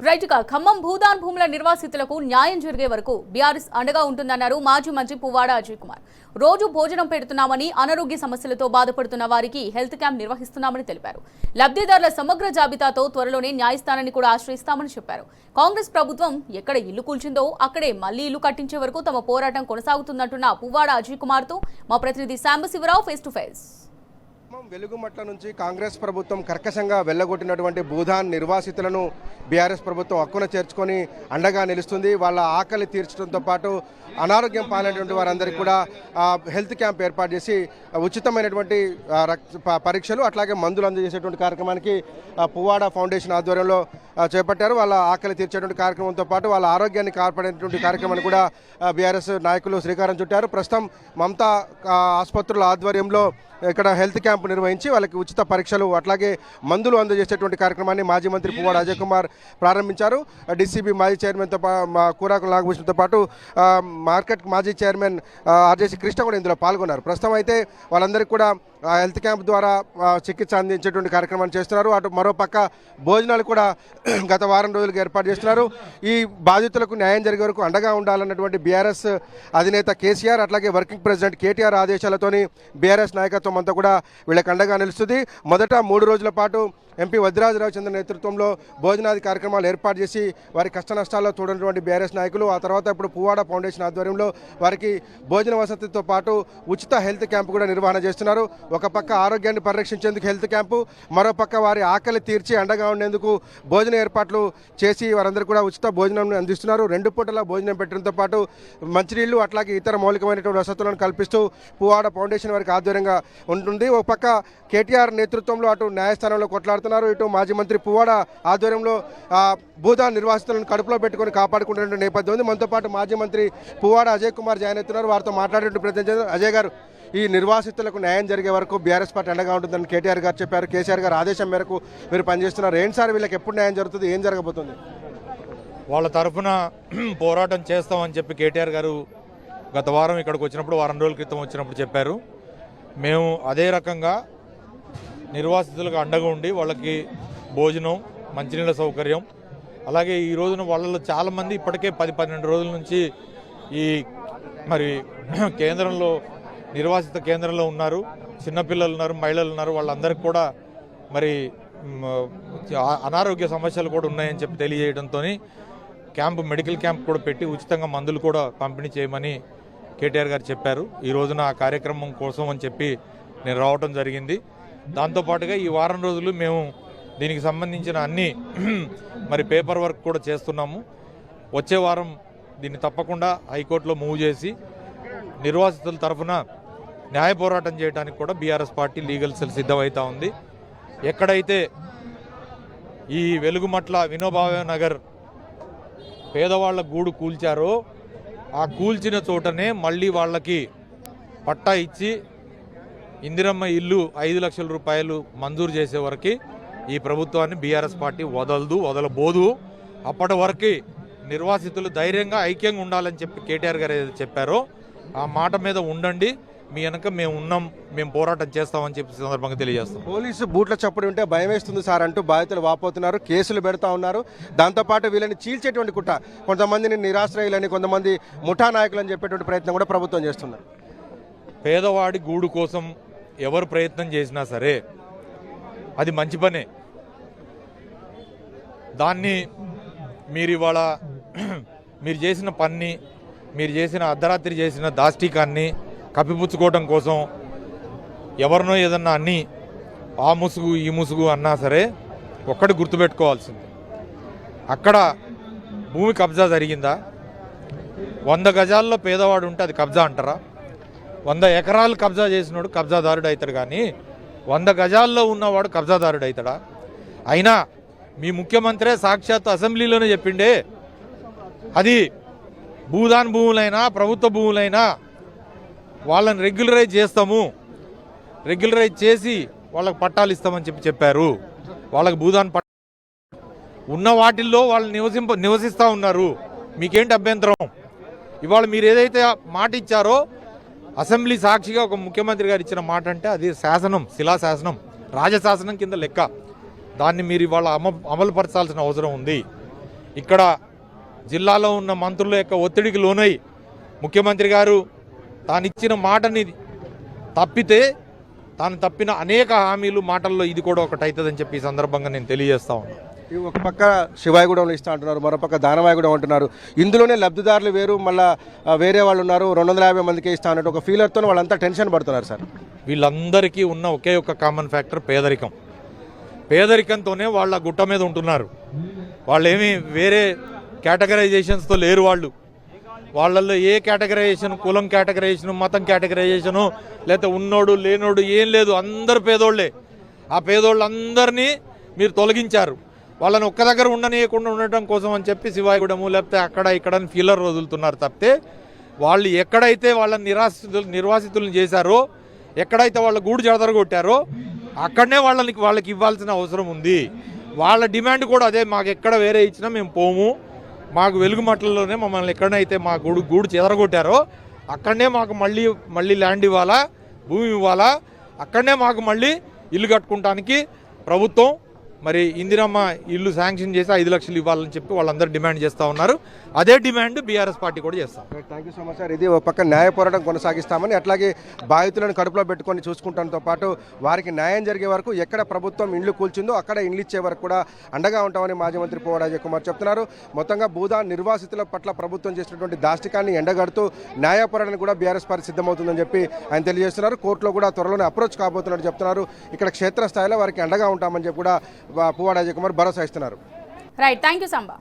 రైట్గా ఖమ్మం భూదాన్ భూముల నిర్వాసితులకు న్యాయం జరిగే వరకు బీఆర్ఎస్ అండగా ఉంటుందన్నారు మాజీ మంత్రి పువ్వాడ అజయ్ కుమార్. రోజు భోజనం పెడుతున్నామని, అనారోగ్య సమస్యలతో బాధపడుతున్న వారికి హెల్త్ క్యాంప్ నిర్వహిస్తున్నామని తెలిపారు. లబ్ధిదారుల సమగ్ర జాబితాతో త్వరలోనే న్యాయస్థానాన్ని కూడా ఆశ్రయిస్తామని చెప్పారు. కాంగ్రెస్ ప్రభుత్వం ఎక్కడ ఇల్లు కూల్చిందో అక్కడే మళ్లీ ఇల్లు కట్టించే వరకు తమ పోరాటం కొనసాగుతుందంటున్న పువ్వాడ అజయ్ కుమార్ తో మా ప్రతినిధి Sambasivarao face to face. Velugumatla నుంచి కాంగ్రెస్ ప్రభుత్వం కర్కశంగా వెళ్లగొట్టినటువంటి భూదాన్ నిర్వాసితులను బీఆర్ఎస్ ప్రభుత్వం హక్కున చేర్చుకొని అండగా నిలుస్తుంది. వాళ్ళ ఆకలి తీర్చడంతో పాటు అనారోగ్యం పాలైనటువంటి వారందరికీ కూడా హెల్త్ క్యాంప్ ఏర్పాటు చేసి ఉచితమైనటువంటి పరీక్షలు అట్లాగే మందులు అందజేసేటువంటి కార్యక్రమానికి పువ్వాడ ఫౌండేషన్ ఆధ్వర్యంలో చేపట్టారు. వాళ్ళ ఆకలి తీర్చేటువంటి కార్యక్రమంతో పాటు వాళ్ళ ఆరోగ్యాన్ని కాపాడేటువంటి కార్యక్రమాన్ని కూడా బీఆర్ఎస్ నాయకులు శ్రీకారం చుట్టారు. ప్రస్తుతం మమతా ఆసుపత్రుల ఆధ్వర్యంలో ఇక్కడ హెల్త్ క్యాంప్ నిర్వహించి వాళ్ళకి ఉచిత పరీక్షలు అట్లాగే మందులు అందజేసేటువంటి కార్యక్రమాన్ని మాజీ మంత్రి పువ్వాడ అజయ్ కుమార్ ప్రారంభించారు. డీసీబీ మాజీ చైర్మన్తో కూరాకుల నాగభూషణంతో పాటు మార్కెట్ మాజీ చైర్మన్ ఆర్జేసీ కృష్ణ కూడా ఇందులో పాల్గొన్నారు. ప్రస్తుతం అయితే వాళ్ళందరికీ కూడా హెల్త్ క్యాంప్ ద్వారా చికిత్స అందించేటువంటి కార్యక్రమాన్ని చేస్తున్నారు. అటు మరోపక్క భోజనాలు కూడా గత వారం రోజులుగా ఏర్పాటు చేస్తున్నారు. ఈ బాధితులకు న్యాయం జరిగే వరకు అండగా ఉండాలన్నటువంటి బీఆర్ఎస్ అధినేత కేసీఆర్ అట్లాగే వర్కింగ్ ప్రెసిడెంట్ కేటీఆర్ ఆదేశాలతోని బీఆర్ఎస్ నాయకత్వం అంతా కూడా వీళ్ళకి అండగా నిలుస్తుంది. మొదట 3 రోజుల పాటు ఎంపీ వద్దిరాజరావు చంద్ర నేతృత్వంలో భోజనాది కార్యక్రమాలు ఏర్పాటు చేసి వారి కష్ట నష్టాల్లో చూడనటువంటి బీఆర్ఎస్ నాయకులు ఆ తర్వాత ఇప్పుడు పువ్వాడ ఫౌండేషన్ ఆధ్వర్యంలో వారికి భోజన వసతితో పాటు ఉచిత హెల్త్ క్యాంపు కూడా నిర్వహణ చేస్తున్నారు. ఒక పక్క ఆరోగ్యాన్ని పరిరక్షించేందుకు హెల్త్ క్యాంపు, మరోపక్క వారి ఆకలి తీర్చి అండగా ఉండేందుకు భోజన ఏర్పాట్లు చేసి వారందరూ కూడా ఉచిత భోజనం అందిస్తున్నారు. 2 పూటల భోజనం పెట్టడంతో పాటు మంచినీళ్లు అట్లాగే ఇతర మౌలికమైనటువంటి వసతులను కల్పిస్తూ పువ్వాడ ఫౌండేషన్ వారికి ఆధ్వర్యంగా ఉంటుంది. ఒక పక్క కేటీఆర్ నేతృత్వంలో అటు న్యాయస్థానంలో కొట్లాడుతున్నారు, ఇటు మాజీ మంత్రి పువ్వాడ ఆధ్వర్యంలో భూదాన్ నిర్వాసితులను కడుపులో పెట్టుకొని కాపాడుకుంటున్న నేపథ్యం ఉంది. మనతో పాటు మాజీ మంత్రి పువ్వాడ అజయ్ కుమార్ జాయిన్ అవుతున్నారు. వారితో మాట్లాడేటువంటి ప్రయత్నం. అజయ్ గారు, ఈ నిర్వాసితులకు న్యాయం జరిగే వరకు బీఆర్ఎస్ పార్టీ అండగా ఉంటుందని కేటీఆర్ గారు చెప్పారు. కేసీఆర్ గారు ఆదేశం మేరకు మీరు పనిచేస్తున్నారు. ఏంటి సార్ వీళ్ళకి ఎప్పుడు న్యాయం జరుగుతుంది, ఏం జరగబోతుంది? వాళ్ళ తరఫున పోరాటం చేస్తామని చెప్పి కేటీఆర్ గారు గత వారం ఇక్కడికి వచ్చినప్పుడు, వారం రోజుల క్రితం వచ్చినప్పుడు చెప్పారు. మేము అదే రకంగా నిర్వాసితులకు అండగా ఉండి వాళ్ళకి భోజనం, మంచినీళ్ళ సౌకర్యం, అలాగే ఈ రోజున వాళ్ళలో చాలామంది ఇప్పటికే 10-12 రోజుల నుంచి ఈ మరి కేంద్రంలో నిర్వాసిత కేంద్రంలో ఉన్నారు. చిన్నపిల్లలు ఉన్నారు, మహిళలు ఉన్నారు. వాళ్ళందరికీ కూడా మరి అనారోగ్య సమస్యలు కూడా ఉన్నాయని చెప్పి తెలియజేయడంతో మెడికల్ క్యాంప్ కూడా పెట్టి ఉచితంగా మందులు కూడా పంపిణీ చేయమని కేటీఆర్ గారు చెప్పారు. ఈ రోజున ఆ కార్యక్రమం కోసం అని చెప్పి నేను రావడం జరిగింది. దాంతోపాటుగా ఈ వారం రోజులు మేము దీనికి సంబంధించిన అన్ని మరి పేపర్ వర్క్ కూడా చేస్తున్నాము. వచ్చే వారం దీన్ని తప్పకుండా హైకోర్టులో మూవ్ చేసి నిర్వాసితుల తరఫున న్యాయ పోరాటం చేయడానికి కూడా బీఆర్ఎస్ పార్టీ లీగల్ సెల్ సిద్ధమవుతా ఉంది. ఎక్కడైతే ఈ వెలుగుమట్ల వినోబావ నగర్ పేదవాళ్ల గూడు కూల్చారో ఆ కూల్చిన చోటనే మళ్ళీ వాళ్ళకి పట్టా ఇచ్చి ఇందిరమ్మ ఇల్లు 5 లక్షల రూపాయలు మంజూరు చేసే వరకు ఈ ప్రభుత్వాన్ని బీఆర్ఎస్ పార్టీ వదలబోదు. అప్పటి వరకు నిర్వాసితులు ధైర్యంగా ఐక్యంగా ఉండాలని చెప్పి కేటీఆర్ గారు ఏదైతే చెప్పారో ఆ మాట మీద ఉండండి, మీ వెనక మేము ఉన్నాం, మేము పోరాటం చేస్తామని చెప్పి సందర్భంగా తెలియజేస్తాం. పోలీసు బూట్ల చప్పుడు ఉంటే భయం వేస్తుంది సార్ అంటూ బాధితులు వాపోతున్నారు, కేసులు పెడతా ఉన్నారు. దాంతోపాటు వీళ్ళని చీల్చేటువంటి కుట్ర, కొంతమందిని నిరాశ్రయులని, కొంతమంది ముఠా నాయకులని చెప్పేటువంటి ప్రయత్నం కూడా ప్రభుత్వం చేస్తున్నారు. పేదవాడి గూడు కోసం ఎవరు ప్రయత్నం చేసినా సరే అది మంచి పనే. దాన్ని మీరు ఇవాళ మీరు చేసిన పని, మీరు చేసిన అర్ధరాత్రి చేసిన దాష్టికాన్ని కప్పిపుచ్చుకోవడం కోసం ఎవరినో ఏదన్నా అన్ని ఆ ముసుగు ఈ ముసుగు అన్నా సరే ఒక్కటి గుర్తుపెట్టుకోవాల్సింది, అక్కడ భూమి కబ్జా జరిగిందా? 100 గజాల్లో పేదవాడు ఉంటే అది కబ్జా అంటారా? 100 ఎకరాలు కబ్జా చేసినాడు కబ్జాదారుడు అవుతాడు, కానీ 100 గజాల్లో ఉన్నవాడు కబ్జాదారుడు అవుతాడా? అయినా మీ ముఖ్యమంత్రే సాక్షాత్ అసెంబ్లీలోనే చెప్పిండే, అది భూదాన్ భూములైనా ప్రభుత్వ భూములైనా వాళ్ళని రెగ్యులరైజ్ చేస్తాము, రెగ్యులరైజ్ చేసి వాళ్ళకి పట్టాలు ఇస్తామని చెప్పారు. వాళ్ళకి భూదాన్ ఉన్న వాటిల్లో వాళ్ళు నివసిస్తూ ఉన్నారు. మీకేంటి అభ్యంతరం? ఇవాళ మీరు ఏదైతే మాట ఇచ్చారో అసెంబ్లీ సాక్షిగా ఒక ముఖ్యమంత్రి గారు ఇచ్చిన మాట అంటే అది శాసనం, శిలాశాసనం, రాజశాసనం కింద లెక్క. దాన్ని మీరు ఇవాళ అమలుపరచాల్సిన అవసరం ఉంది. ఇక్కడ జిల్లాలో ఉన్న మంత్రుల యొక్క ఒత్తిడికి లోనై ముఖ్యమంత్రి గారు తానిచ్చిన మాటని తప్పితే తాను తప్పిన అనేక హామీలు మాటల్లో ఇది కూడా ఒకటి అవుతుందని చెప్పి ఈ సందర్భంగా నేను తెలియజేస్తా ఉన్నాను. ఇవి ఒక పక్క శివాయిగూడెంలో ఇస్తా అంటున్నారు, మరోపక్క దానవాయిగూడెం అంటున్నారు. ఇందులోనే లబ్ధిదారులు వేరు, మళ్ళీ వేరే వాళ్ళు ఉన్నారు, 250 మందికి ఇస్తా అన్నట్టు ఒక ఫీలర్తో వాళ్ళంతా టెన్షన్ పడుతున్నారు సార్. వీళ్ళందరికీ ఉన్న ఒకే ఒక కామన్ ఫ్యాక్టర్ పేదరికం. పేదరికంతోనే వాళ్ళ గుట్ట మీద ఉంటున్నారు. వాళ్ళు ఏమీ వేరే కేటగరైజేషన్స్తో లేరు. వాళ్ళల్లో ఏ కేటగరైజేషన్, కులం కేటగరైజేషను, మతం కేటగరైజేషను, లేకపోతే ఉన్నోడు లేనోడు ఏం లేదు. అందరు పేదోళ్లే. ఆ పేదోళ్ళందరినీ మీరు తొలగించారు. వాళ్ళని ఒక్క దగ్గర ఉండనీయకుండా ఉండటం కోసం అని చెప్పి శివాయిగూడెము లేకపోతే అక్కడ ఇక్కడ ఫీలర్ వదులుతున్నారు తప్పితే వాళ్ళు ఎక్కడైతే వాళ్ళని నిర్వాసితులను చేశారో, ఎక్కడైతే వాళ్ళ గూడు చెదరగొట్టారో అక్కడనే వాళ్ళకి ఇవ్వాల్సిన అవసరం ఉంది. వాళ్ళ డిమాండ్ కూడా అదే. మాకు ఎక్కడ వేరే ఇచ్చినా మేము పోము, మాకు వెలుగుమట్లలోనే మమ్మల్ని ఎక్కడైతే మా గూడు చెదరగొట్టారో అక్కడనే మాకు మళ్ళీ ల్యాండ్ ఇవ్వాలా, భూమి ఇవ్వాలా, అక్కడనే మాకు మళ్ళీ ఇల్లు కట్టుకుంటానికి ప్రభుత్వం మరి ఇందిరమ్మ ఇల్లు శాంక్షన్ చేసి 5 లక్షలు ఇవ్వాలని చెప్పి వాళ్ళందరూ డిమాండ్ చేస్తూ ఉన్నారు. అదే డిమాండ్ బీఆర్ఎస్ పార్టీ కూడా చేస్తాం. Thank you so much sir. ఇది ఒక పక్క న్యాయ పోరాటం కొనసాగిస్తామని, అట్లాగే బాధితులను కడుపులో పెట్టుకొని చూసుకుంటాంతో పాటు వారికి న్యాయం జరిగే వరకు ఎక్కడ ప్రభుత్వం ఇండ్లు కూల్చిందో అక్కడ ఇండ్లు ఇచ్చే వరకు కూడా అండగా ఉంటామని మాజీ మంత్రి పువ్వాడ అజయ్ కుమార్ చెప్తున్నారు. మొత్తంగా భూదాన్ నిర్వాసితుల పట్ల ప్రభుత్వం చేసినటువంటి దాష్టికాన్ని ఎండగడుతూ న్యాయ పోరాటానికి కూడా బీఆర్ఎస్ పార్టీ సిద్ధమవుతుందని చెప్పి ఆయన తెలియజేస్తున్నారు. కోర్టులో కూడా త్వరలోనే అప్రోచ్ కాబోతున్నట్టు చెప్తున్నారు. ఇక్కడ క్షేత్రస్థాయిలో వారికి అండగా ఉంటామని చెప్పి కూడా పువ్వాడ అజయ్ కుమార్ భరోసా ఇస్తున్నారు. Right, thank you Samba.